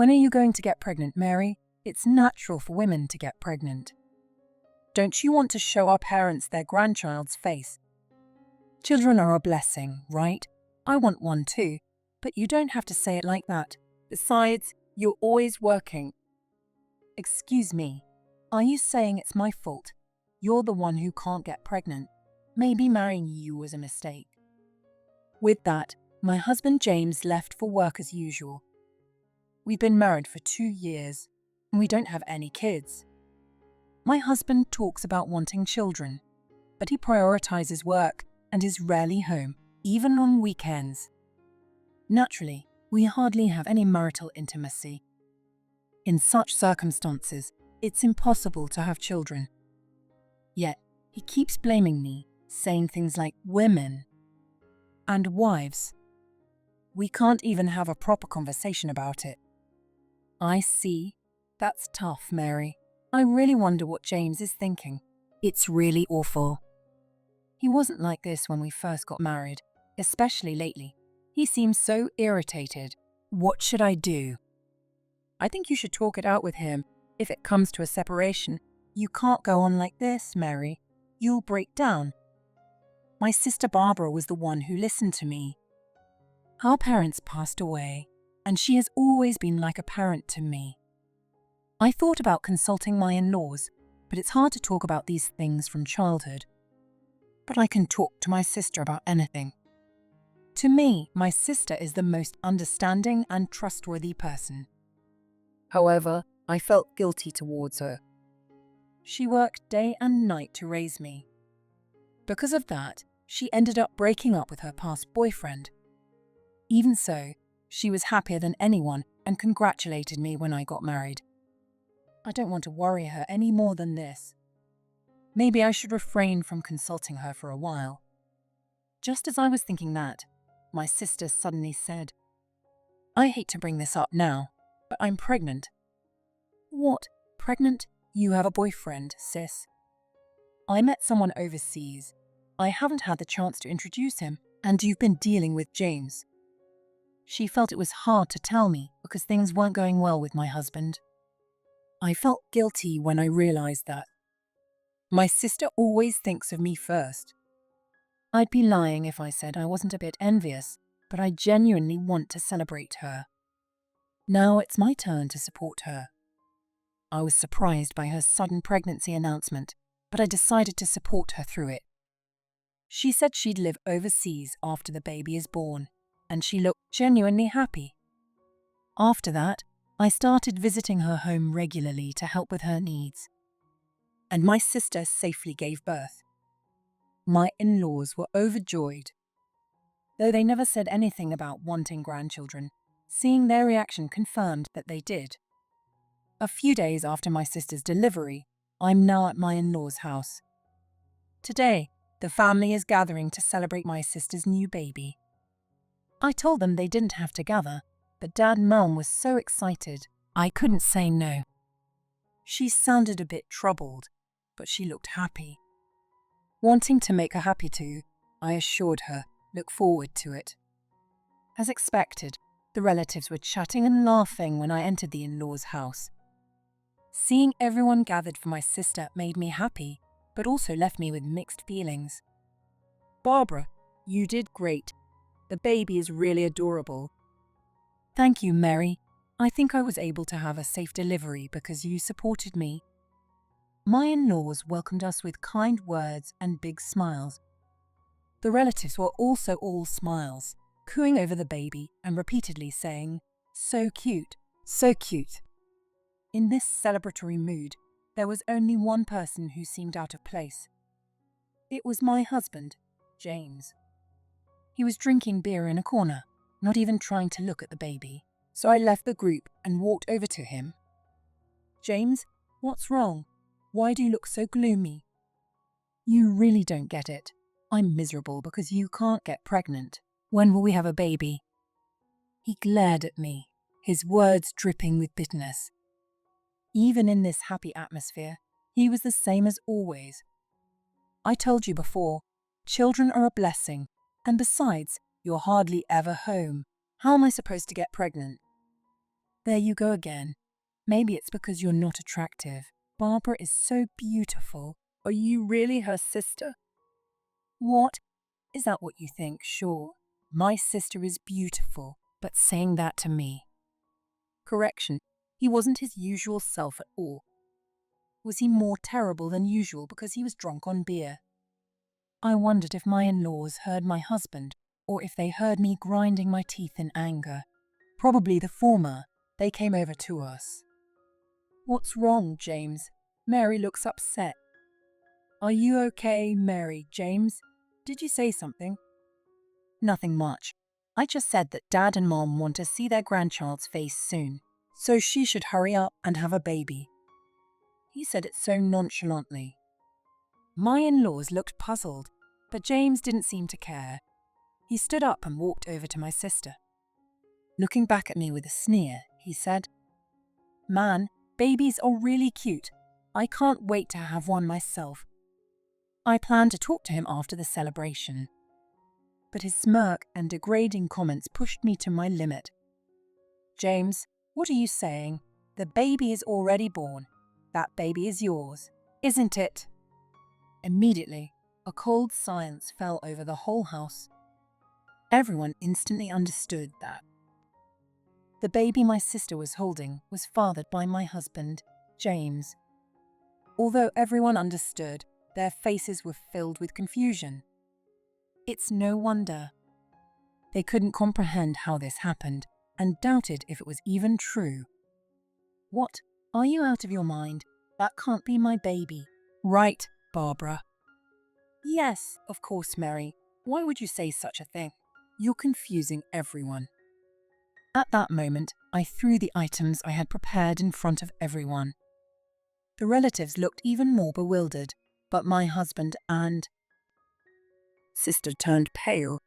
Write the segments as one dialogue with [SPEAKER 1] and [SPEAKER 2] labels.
[SPEAKER 1] When are you going to get pregnant, Mary? It's natural for women to get pregnant. Don't you want to show our parents their grandchild's face? Children are a blessing, right? I want one too, but you don't have to say it like that. Besides, you're always working. Excuse me, are you saying it's my fault? You're the one who can't get pregnant. Maybe marrying you was a mistake. With that, my husband James left for work as usual. We've been married for 2 years, and we don't have any kids. My husband talks about wanting children, but he prioritizes work and is rarely home, even on weekends. Naturally, we hardly have any marital intimacy. In such circumstances, it's impossible to have children. Yet, he keeps blaming me, saying things like women and wives. We can't even have a proper conversation about it. I see. That's tough, Mary. I really wonder what James is thinking. It's really awful. He wasn't like this when we first got married, especially lately. He seems so irritated. What should I do? I think you should talk it out with him. If it comes to a separation, you can't go on like this, Mary. You'll break down. My sister Barbara was the one who listened to me. Our parents passed away, and she has always been like a parent to me. I thought about consulting my in-laws, but it's hard to talk about these things from childhood. But I can talk to my sister about anything. To me, my sister is the most understanding and trustworthy person. However, I felt guilty towards her. She worked day and night to raise me. Because of that, she ended up breaking up with her past boyfriend. Even so, she was happier than anyone and congratulated me when I got married. I don't want to worry her any more than this. Maybe I should refrain from consulting her for a while. Just as I was thinking that, my sister suddenly said, "I hate to bring this up now, but I'm pregnant." "What? Pregnant? You have a boyfriend, sis?" "I met someone overseas. I haven't had the chance to introduce him, and you've been dealing with James." She felt it was hard to tell me because things weren't going well with my husband. I felt guilty when I realized that. My sister always thinks of me first. I'd be lying if I said I wasn't a bit envious, but I genuinely want to celebrate her. Now it's my turn to support her. I was surprised by her sudden pregnancy announcement, but I decided to support her through it. She said she'd live overseas after the baby is born, and she looked genuinely happy. After that, I started visiting her home regularly to help with her needs. And my sister safely gave birth. My in-laws were overjoyed. Though they never said anything about wanting grandchildren, seeing their reaction confirmed that they did. A few days after my sister's delivery, I'm now at my in-laws' house. Today, the family is gathering to celebrate my sister's new baby. I told them they didn't have to gather, but Dad and Mum was so excited, I couldn't say no. She sounded a bit troubled, but she looked happy. Wanting to make her happy too, I assured her, look forward to it. As expected, the relatives were chatting and laughing when I entered the in-laws' house. Seeing everyone gathered for my sister made me happy, but also left me with mixed feelings. "Barbara, you did great. The baby is really adorable." "Thank you, Mary. I think I was able to have a safe delivery because you supported me." My in-laws welcomed us with kind words and big smiles. The relatives were also all smiles, cooing over the baby and repeatedly saying, "So cute, so cute." In this celebratory mood, there was only one person who seemed out of place. It was my husband, James. He was drinking beer in a corner, not even trying to look at the baby, so I left the group and walked over to him. "James, what's wrong? Why do you look so gloomy?" "You really don't get it. I'm miserable because you can't get pregnant. When will we have a baby?" He glared at me, his words dripping with bitterness. Even in this happy atmosphere, he was the same as always. "I told you before, children are a blessing, and besides, you're hardly ever home. How am I supposed to get pregnant?" There you go again. Maybe it's because you're not attractive. Barbara is so beautiful. Are you really her sister? What? Is that what you think? Sure. My sister is beautiful, but saying that to me. Correction, he wasn't his usual self at all. Was he more terrible than usual because he was drunk on beer? I wondered if my in-laws heard my husband, or if they heard me grinding my teeth in anger. Probably the former. They came over to us. What's wrong, James? Mary looks upset. Are you okay, Mary? James, did you say something? Nothing much. I just said that Dad and Mom want to see their grandchild's face soon, so she should hurry up and have a baby. He said it so nonchalantly. My in-laws looked puzzled, but James didn't seem to care. He stood up and walked over to my sister. Looking back at me with a sneer, he said, "Man, babies are really cute. I can't wait to have one myself." I planned to talk to him after the celebration, but his smirk and degrading comments pushed me to my limit. "James, what are you saying? The baby is already born. That baby is yours, isn't it?" Immediately, a cold silence fell over the whole house. Everyone instantly understood that the baby my sister was holding was fathered by my husband, James. Although everyone understood, their faces were filled with confusion. It's no wonder. They couldn't comprehend how this happened and doubted if it was even true. "What? Are you out of your mind? That can't be my baby." "Right, Barbara." "Yes, of course, Mary. Why would you say such a thing? You're confusing everyone." At that moment, I threw the items I had prepared in front of everyone. The relatives looked even more bewildered, but my husband and sister turned pale.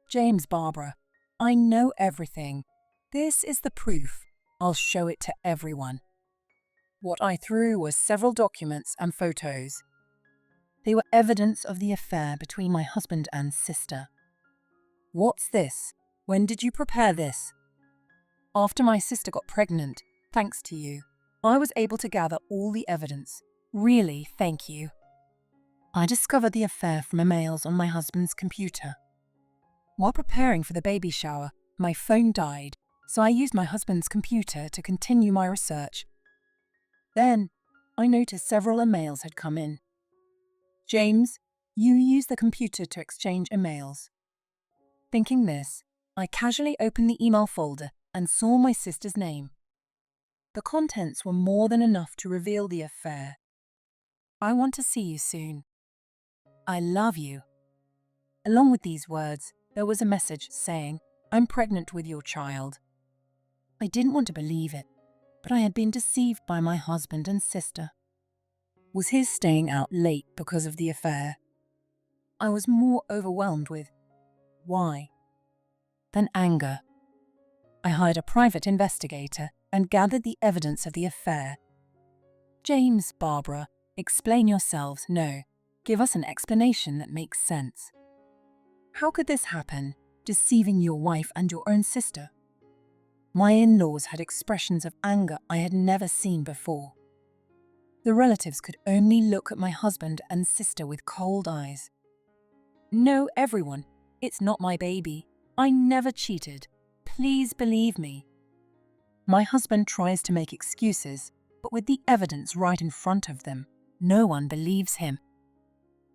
[SPEAKER 1] "James, Barbara, I know everything. This is the proof. I'll show it to everyone." What I threw was several documents and photos. They were evidence of the affair between my husband and sister. "What's this? When did you prepare this?" "After my sister got pregnant, thanks to you, I was able to gather all the evidence. Really, thank you." I discovered the affair from emails on my husband's computer. While preparing for the baby shower, my phone died, so I used my husband's computer to continue my research. Then, I noticed several emails had come in. "James, you use the computer to exchange emails." Thinking this, I casually opened the email folder and saw my sister's name. The contents were more than enough to reveal the affair. "I want to see you soon. I love you." Along with these words, there was a message saying, "I'm pregnant with your child." I didn't want to believe it, but I had been deceived by my husband and sister. Was his staying out late because of the affair? I was more overwhelmed with why than anger. I hired a private investigator and gathered the evidence of the affair. "James, Barbara, explain yourselves. No, give us an explanation that makes sense. How could this happen, deceiving your wife and your own sister?" My in-laws had expressions of anger I had never seen before. The relatives could only look at my husband and sister with cold eyes. "No, everyone, it's not my baby. I never cheated. Please believe me." My husband tries to make excuses, but with the evidence right in front of them, no one believes him.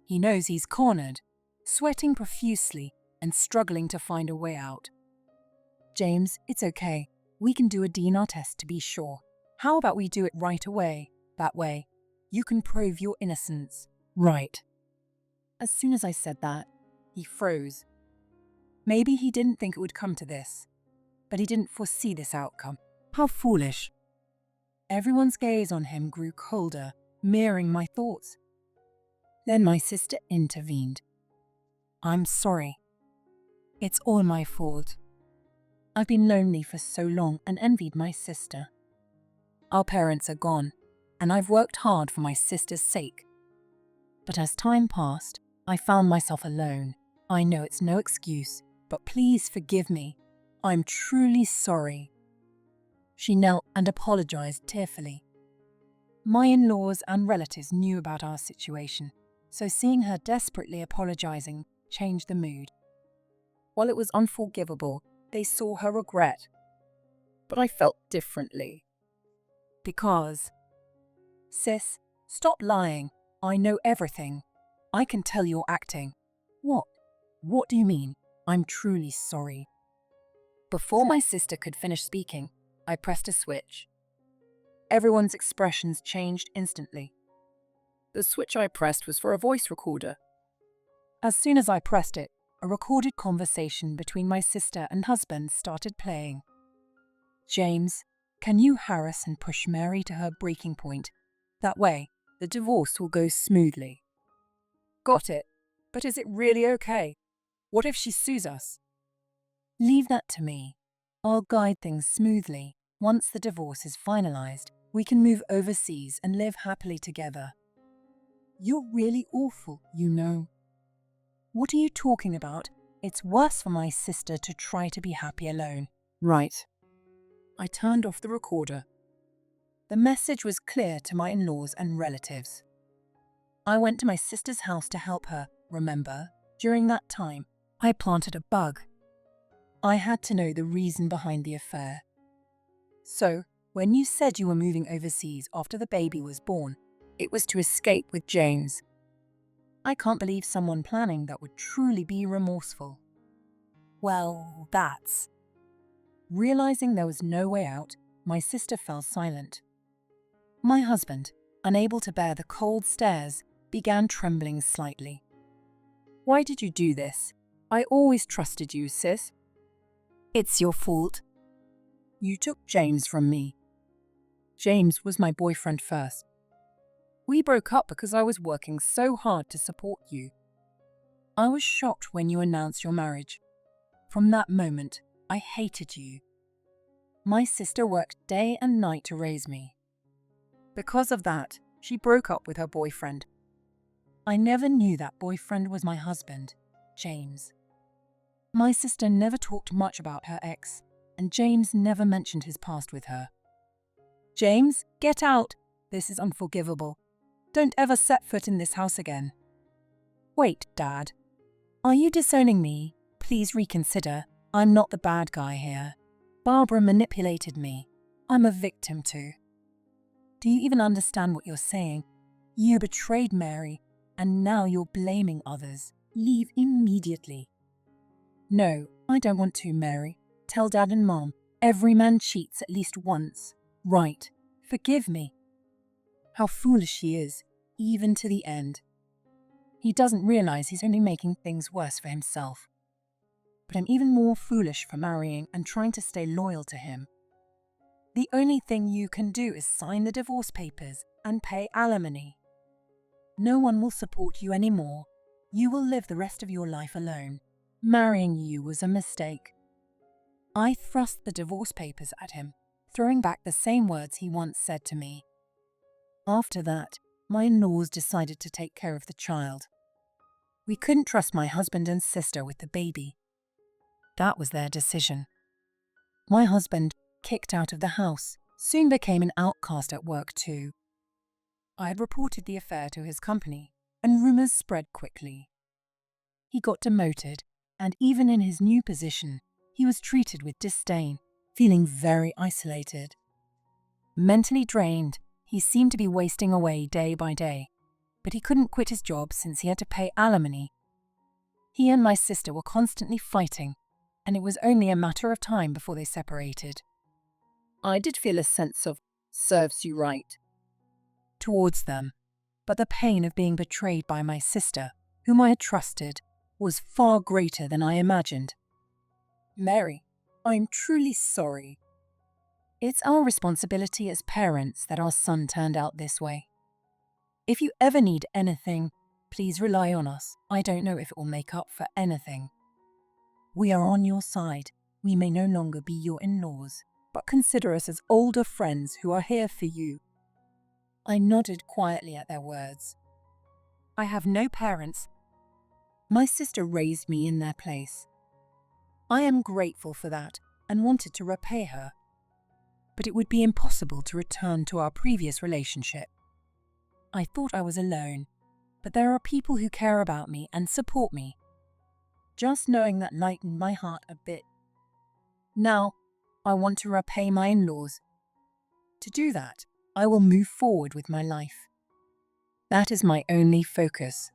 [SPEAKER 1] He knows he's cornered, sweating profusely and struggling to find a way out. "James, it's okay. We can do a DNA test to be sure. How about we do it right away? That way, you can prove your innocence." "Right." As soon as I said that, he froze. Maybe he didn't think it would come to this, but he didn't foresee this outcome. How foolish. Everyone's gaze on him grew colder, mirroring my thoughts. Then my sister intervened. "I'm sorry. It's all my fault. I've been lonely for so long and envied my sister. Our parents are gone, and I've worked hard for my sister's sake. But as time passed, I found myself alone. I know it's no excuse, but please forgive me. I'm truly sorry." She knelt and apologized tearfully. My in-laws and relatives knew about our situation, so seeing her desperately apologizing changed the mood. While it was unforgivable, they saw her regret. But I felt differently. Because, sis, stop lying. I know everything. I can tell you're acting. What? What do you mean? I'm truly sorry. Before my sister could finish speaking, I pressed a switch. Everyone's expressions changed instantly. The switch I pressed was for a voice recorder. As soon as I pressed it, a recorded conversation between my sister and husband started playing. James, can you harass and push Mary to her breaking point? That way, the divorce will go smoothly. Got it. But is it really okay? What if she sues us? Leave that to me. I'll guide things smoothly. Once the divorce is finalized, we can move overseas and live happily together. You're really awful, you know. What are you talking about? It's worse for my sister to try to be happy alone. Right. I turned off the recorder. The message was clear to my in-laws and relatives. I went to my sister's house to help her, remember? During that time, I planted a bug. I had to know the reason behind the affair. So, when you said you were moving overseas after the baby was born, it was to escape with James. I can't believe someone planning that would truly be remorseful. Well, that's... Realizing there was no way out, my sister fell silent. My husband, unable to bear the cold stares, began trembling slightly. Why did you do this? I always trusted you, sis. It's your fault. You took James from me. James was my boyfriend first. We broke up because I was working so hard to support you. I was shocked when you announced your marriage. From that moment, I hated you. My sister worked day and night to raise me. Because of that, she broke up with her boyfriend. I never knew that boyfriend was my husband, James. My sister never talked much about her ex, and James never mentioned his past with her. James, get out! This is unforgivable. Don't ever set foot in this house again. Wait, Dad. Are you disowning me? Please reconsider. I'm not the bad guy here. Barbara manipulated me. I'm a victim too. Do you even understand what you're saying? You betrayed Mary, and now you're blaming others. Leave immediately. No, I don't want to, Mary. Tell Dad and Mom. Every man cheats at least once. Right. Forgive me. How foolish he is, even to the end. He doesn't realize he's only making things worse for himself. But I'm even more foolish for marrying and trying to stay loyal to him. The only thing you can do is sign the divorce papers and pay alimony. No one will support you anymore. You will live the rest of your life alone. Marrying you was a mistake. I thrust the divorce papers at him, throwing back the same words he once said to me. After that, my in-laws decided to take care of the child. We couldn't trust my husband and sister with the baby. That was their decision. My husband, kicked out of the house, soon became an outcast at work too. I had reported the affair to his company, and rumors spread quickly. He got demoted, and even in his new position, he was treated with disdain, feeling very isolated. Mentally drained, he seemed to be wasting away day by day, but he couldn't quit his job since he had to pay alimony. He and my sister were constantly fighting, and it was only a matter of time before they separated. I did feel a sense of serves you right towards them, but the pain of being betrayed by my sister, whom I had trusted, was far greater than I imagined. Mary, I'm truly sorry. It's our responsibility as parents that our son turned out this way. If you ever need anything, please rely on us. I don't know if it will make up for anything. We are on your side. We may no longer be your in-laws, but consider us as older friends who are here for you. I nodded quietly at their words. I have no parents. My sister raised me in their place. I am grateful for that and wanted to repay her. but it would be impossible to return to our previous relationship. I thought I was alone, but there are people who care about me and support me. Just knowing that lightened my heart a bit. Now, I want to repay my in-laws. To do that, I will move forward with my life. That is my only focus.